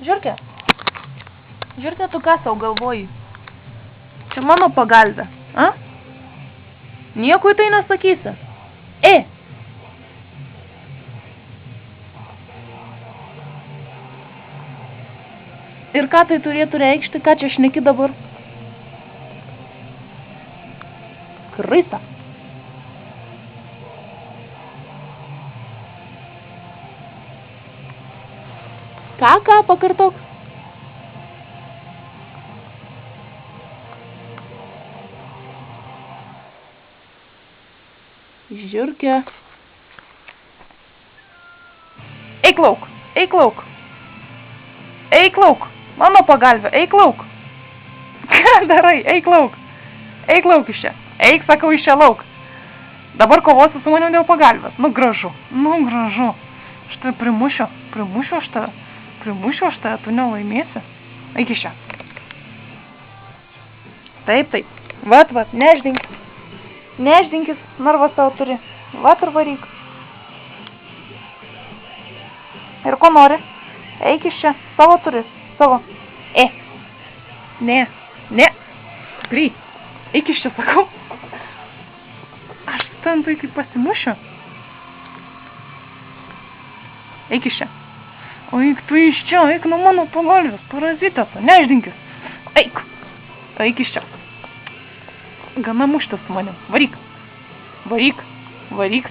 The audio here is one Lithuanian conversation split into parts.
Žiūrke. Žiūrke, tu ką sau galvoji? Čia mano pagalbė, a? Nieko į tai nesakysi. Ir ką tai turėtų reikšti, ką čia šneki dabar? Krista. Ką, pakartok? Žiūrke. Eik lauk, eik lauk. Eik lauk, mano pagalbė, eik lauk. Ką darai, eik lauk. Eik lauk iš čia, eik, sakau, iš čia lauk. Dabar kovosi su manim dėl pagalbės. Nu gražu. Štai primušiu aš tave, tu nelaimėsi. Eik iš čia. Taip, vat, neždinkis. Neždinkis, narvas tau turi. Vat ir varyk. Ir ko nori? Eik iš čia, savo turi, savo. Ne. Greit, eik iš čia, sakau. Aš ten tai kaip pasimušiu. Eik iš čia. O eik tu iš čia, eik nuo mano pagalbės, parazitė tu, neždinkis. Eik iš čia. Gana muštis su manim, varyk,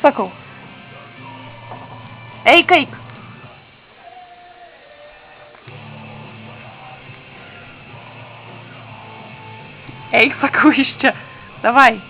sakau. Eik. Eik, sakau, iš čia. Davai.